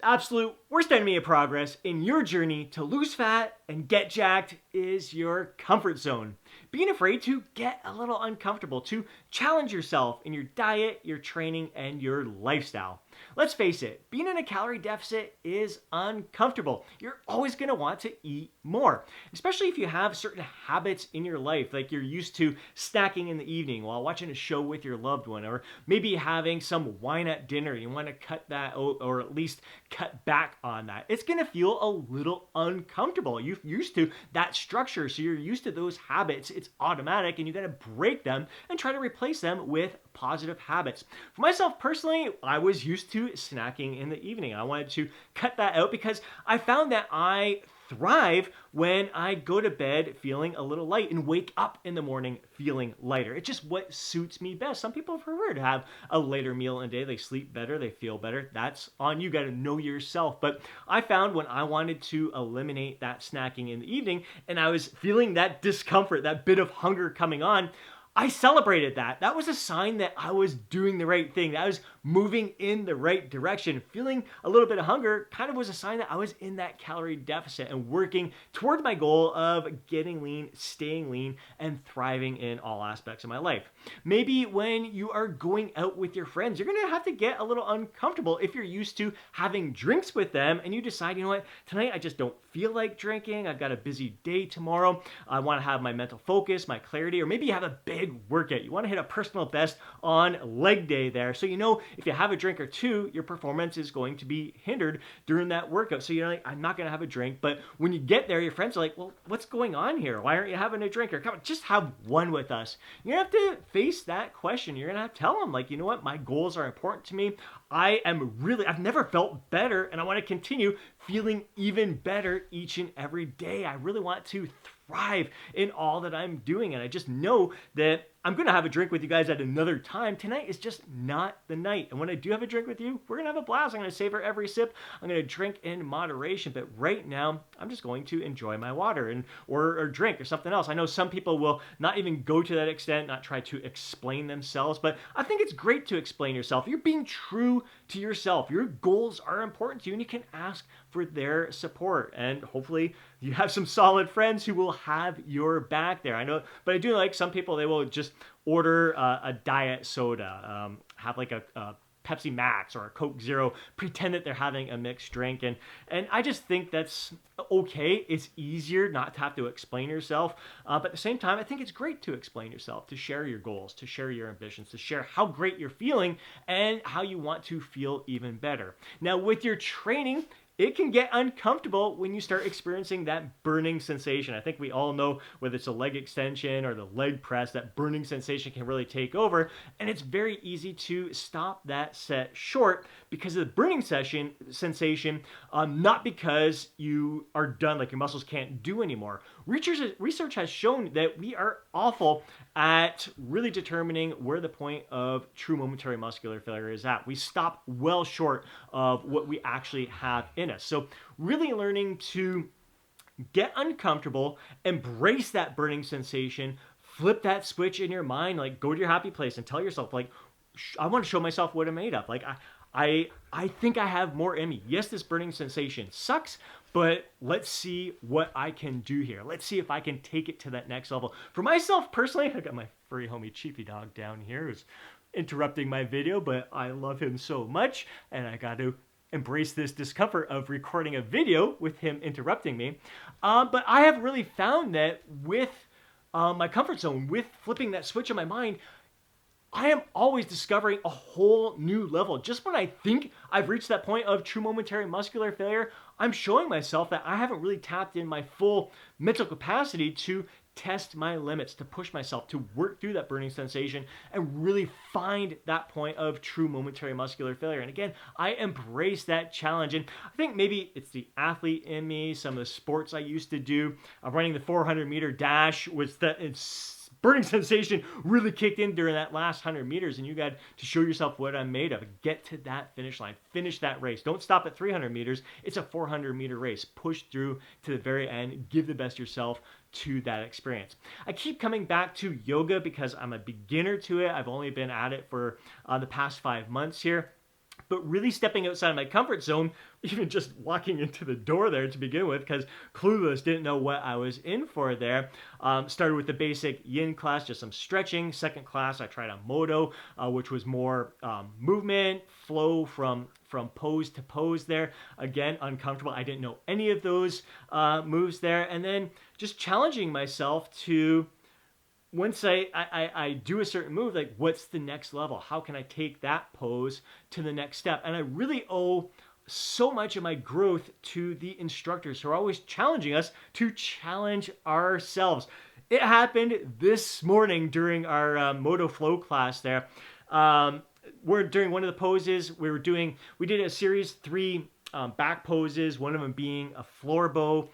absolute worst enemy of progress in your journey to lose fat and get jacked is your comfort zone. Being afraid to get a little uncomfortable, to challenge yourself in your diet, your training, and your lifestyle. Let's face it, being in a calorie deficit is uncomfortable. You're always going to want to eat more, especially if you have certain habits in your life, like you're used to snacking in the evening while watching a show with your loved one, or maybe having some wine at dinner. You want to cut that out, or at least cut back on that. It's going to feel a little uncomfortable. You're used to that structure, so you're used to those habits. It's automatic, and you got to break them and try to replace them with positive habits. For myself personally, I was used to snacking in the evening. I wanted to cut that out because I found that I thrive when I go to bed feeling a little light and wake up in the morning feeling lighter. It's just what suits me best. Some people prefer to have a later meal in a day. They sleep better, they feel better. That's on you. Got to know yourself. But I found when I wanted to eliminate that snacking in the evening and I was feeling that discomfort, that bit of hunger coming on, I celebrated that. That was a sign that I was doing the right thing, that I was moving in the right direction. Feeling a little bit of hunger kind of was a sign that I was in that calorie deficit and working toward my goal of getting lean, staying lean, and thriving in all aspects of my life. Maybe when you are going out with your friends, you're going to have to get a little uncomfortable if you're used to having drinks with them and you decide, you know what, tonight I just don't feel like drinking. I've got a busy day tomorrow. I want to have my mental focus, my clarity, or maybe you have a big workout. You want to hit a personal best on leg day there. So you know if you have a drink or two, your performance is going to be hindered during that workout. So you're like, I'm not going to have a drink. But when you get there, your friends are like, well, what's going on here? Why aren't you having a drink? Or come on, just have one with us. You're going to have to face that question. You're going to have to tell them, like, you know what? My goals are important to me. I've never felt better, and I want to continue feeling even better each and every day. I really want to thrive in all that I'm doing, and I just know that I'm going to have a drink with you guys at another time. Tonight is just not the night. And when I do have a drink with you, we're going to have a blast. I'm going to savor every sip. I'm going to drink in moderation. But right now, I'm just going to enjoy my water or drink or something else. I know some people will not even go to that extent, not try to explain themselves. But I think it's great to explain yourself. You're being true to yourself. Your goals are important to you, and you can ask for their support. And hopefully you have some solid friends who will have your back there. I know, but I do like some people, they will just order a diet soda, have like a Pepsi Max or a Coke Zero, pretend that they're having a mixed drink. And I just think that's okay. It's easier not to have to explain yourself. But at the same time, I think it's great to explain yourself, to share your goals, to share your ambitions, to share how great you're feeling and how you want to feel even better. Now, with your training, it can get uncomfortable when you start experiencing that burning sensation. I think we all know whether it's a leg extension or the leg press, that burning sensation can really take over. And it's very easy to stop that set short because of the burning sensation, not because you are done, like your muscles can't do anymore. Research has shown that we are awful at really determining where the point of true momentary muscular failure is at. We stop well short of what we actually have in us. So really learning to get uncomfortable, embrace that burning sensation, flip that switch in your mind, like go to your happy place and tell yourself, like, I want to show myself what I'm made of. Like, I think I have more in me. Yes, this burning sensation sucks, but let's see what I can do here. Let's see if I can take it to that next level. For myself personally, I got my furry homie Chiefy Dog down here who's interrupting my video, but I love him so much, and I got to embrace this discomfort of recording a video with him interrupting me. But I have really found that with my comfort zone, with flipping that switch in my mind, I am always discovering a whole new level. Just when I think I've reached that point of true momentary muscular failure, I'm showing myself that I haven't really tapped in my full mental capacity to test my limits, to push myself, to work through that burning sensation and really find that point of true momentary muscular failure. And again, I embrace that challenge. And I think maybe it's the athlete in me, some of the sports I used to do. Running the 400-meter dash was that burning sensation really kicked in during that last 100 meters, and you got to show yourself what I'm made of. Get to that finish line. Finish that race. Don't stop at 300 meters. It's a 400-meter race. Push through to the very end. Give the best yourself to that experience. I keep coming back to yoga because I'm a beginner to it. I've only been at it for the past 5 months here. but really stepping outside of my comfort zone, even just walking into the door there to begin with, because clueless, didn't know what I was in for there. Started with the basic yin class, just some stretching. Second class, I tried a moto, which was more movement, flow from pose to pose there. Again, uncomfortable. I didn't know any of those moves there. And then just challenging myself to, once I do a certain move, like, what's the next level? How can I take that pose to the next step? And I really owe so much of my growth to the instructors who are always challenging us to challenge ourselves. It happened this morning during our Moto Flow class there. We're during one of the poses we did a series 3 back poses, one of them being a floor bow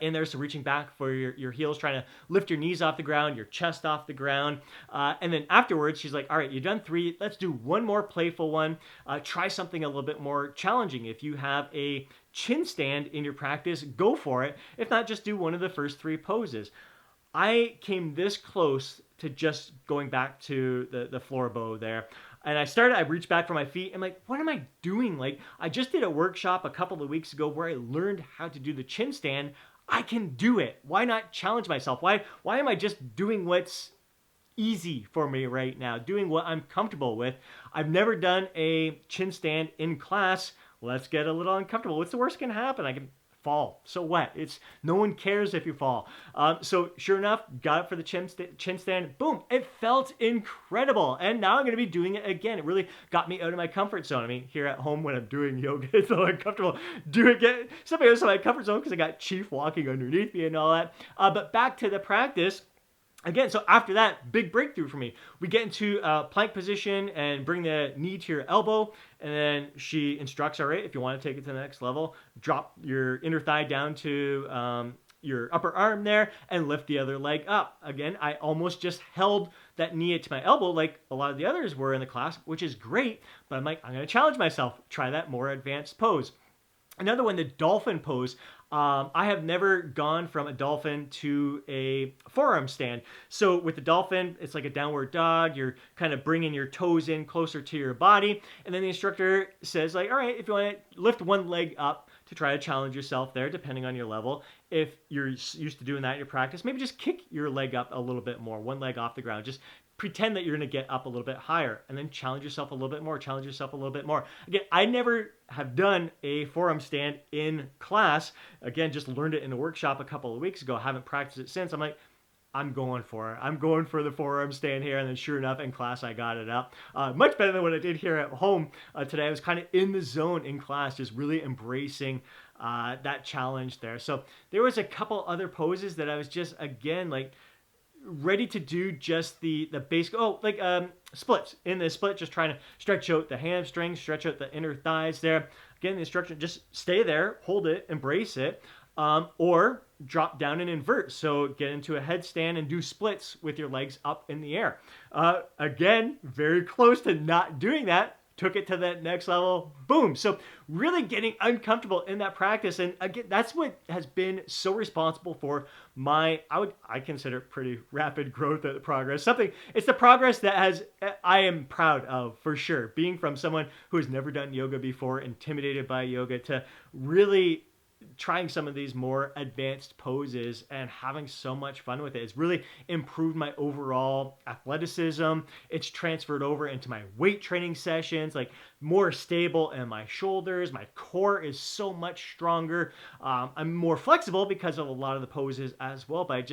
in there, so reaching back for your heels, trying to lift your knees off the ground, your chest off the ground. And then afterwards, she's like, all right, you've done 3. Let's do one more playful one. Try something a little bit more challenging. If you have a chin stand in your practice, go for it. If not, just do one of the first 3 poses. I came this close to just going back to the floor bow there. And I reached back for my feet. I'm like, what am I doing? Like, I just did a workshop a couple of weeks ago where I learned how to do the chin stand. I can do it. Why not challenge myself? Why am I just doing what's easy for me right now, doing what I'm comfortable with? I've never done a chin stand in class. Let's get a little uncomfortable. What's the worst can happen? I can fall. So what? No one cares if you fall. So sure enough, got it for the chin stand. Boom! It felt incredible, and now I'm going to be doing it again. It really got me out of my comfort zone. I mean, here at home when I'm doing yoga, it's so uncomfortable. Somebody else in my comfort zone because I got Chief walking underneath me and all that. But back to the practice. Again, so after that, big breakthrough for me. We get into plank position and bring the knee to your elbow. And then she instructs, all right, if you want to take it to the next level, drop your inner thigh down to your upper arm there and lift the other leg up. Again, I almost just held that knee to my elbow like a lot of the others were in the class, which is great. But I'm like, I'm going to challenge myself. Try that more advanced pose. Another one, the dolphin pose. I have never gone from a dolphin to a forearm stand. So with the dolphin, it's like a downward dog. You're kind of bringing your toes in closer to your body. And then the instructor says, like, all right, if you want to lift one leg up to try to challenge yourself there, depending on your level. If you're used to doing that in your practice, maybe just kick your leg up a little bit more, one leg off the ground. Just pretend that you're going to get up a little bit higher and then challenge yourself a little bit more, challenge yourself a little bit more. Again, I never have done a forearm stand in class. Again, just learned it in a workshop a couple of weeks ago. Haven't practiced it since. I'm like, I'm going for it. I'm going for the forearm stand here. And then sure enough, in class, I got it up. Much better than what I did here at home today. I was kind of in the zone in class, just really embracing that challenge there. So there was a couple other poses that I was just, again, like, ready to do just the basic, splits. In the split, just trying to stretch out the hamstrings, stretch out the inner thighs there. Again, the instruction, just stay there, hold it, embrace it, or drop down and invert. So get into a headstand and do splits with your legs up in the air. Again, very close to not doing that. Took it to that next level, boom. So really getting uncomfortable in that practice. And again, that's what has been so responsible for my, I consider pretty rapid growth of the progress. It's the progress that I am proud of for sure. Being from someone who has never done yoga before, intimidated by yoga, to really trying some of these more advanced poses and having so much fun with it. It's really improved my overall athleticism. It's transferred over into my weight training sessions, like more stable in my shoulders. My core is so much stronger. I'm more flexible because of a lot of the poses as well, but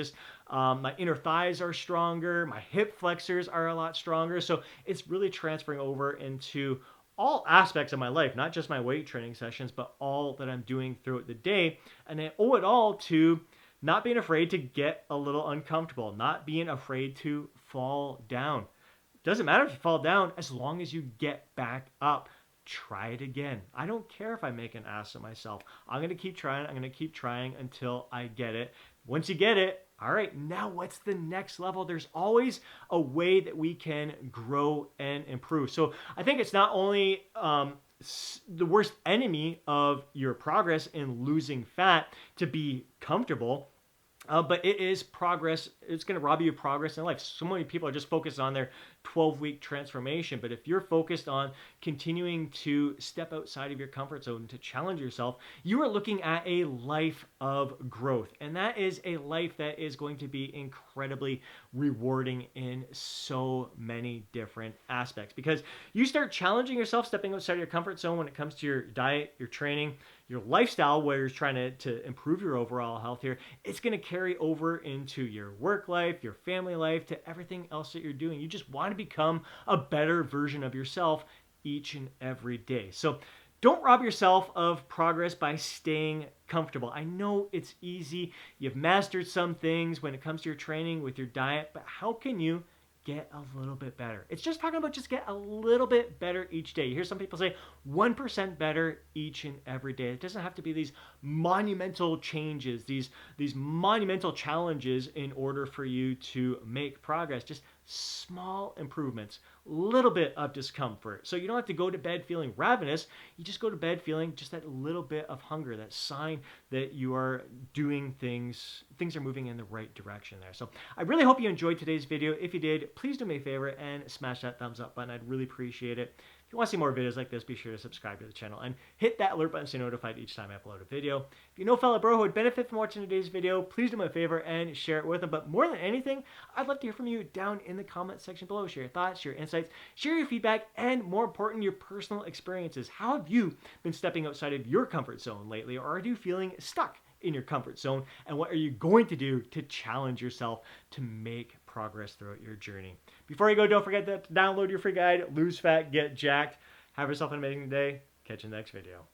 my inner thighs are stronger. My hip flexors are a lot stronger. So it's really transferring over into all aspects of my life, not just my weight training sessions, but all that I'm doing throughout the day. And I owe it all to not being afraid to get a little uncomfortable, not being afraid to fall down. Doesn't matter if you fall down, as long as you get back up. Try it again. I don't care if I make an ass of myself. I'm going to keep trying. I'm going to keep trying until I get it. Once you get it, all right, now what's the next level? There's always a way that we can grow and improve. So I think it's not only the worst enemy of your progress in losing fat to be comfortable, but it is progress. It's going to rob you of progress in life. So many people are just focused on their 12-week transformation. But if you're focused on continuing to step outside of your comfort zone to challenge yourself, you are looking at a life of growth. And that is a life that is going to be incredibly rewarding in so many different aspects, because you start challenging yourself, stepping outside of your comfort zone when it comes to your diet, your training, your lifestyle, where you're trying to improve your overall health here. It's going to carry over into your work life, your family life, to everything else that you're doing. You just want to become a better version of yourself each and every day. So don't rob yourself of progress by staying comfortable. I know it's easy. You've mastered some things when it comes to your training with your diet, but how can you get a little bit better? It's just talking about just get a little bit better each day. You hear some people say 1% better each and every day. It doesn't have to be these monumental changes, these monumental challenges in order for you to make progress. Just small improvements, little bit of discomfort. So you don't have to go to bed feeling ravenous. You just go to bed feeling just that little bit of hunger, that sign that you are doing things are moving in the right direction there. So I really hope you enjoyed today's video. If you did, please do me a favor and smash that thumbs up button. I'd really appreciate it. If you want to see more videos like this, be sure to subscribe to the channel and hit that alert button so you're notified each time I upload a video. If you know a fellow bro who would benefit from watching today's video, please do me a favor and share it with them. But more than anything, I'd love to hear from you down in the comment section below. Share your thoughts, share your insights, share your feedback, and more important, your personal experiences. How have you been stepping outside of your comfort zone lately, or are you feeling stuck in your comfort zone? And what are you going to do to challenge yourself to make progress throughout your journey? Before you go, don't forget to download your free guide, Lose Fat, Get Jacked. Have yourself an amazing day. Catch you in the next video.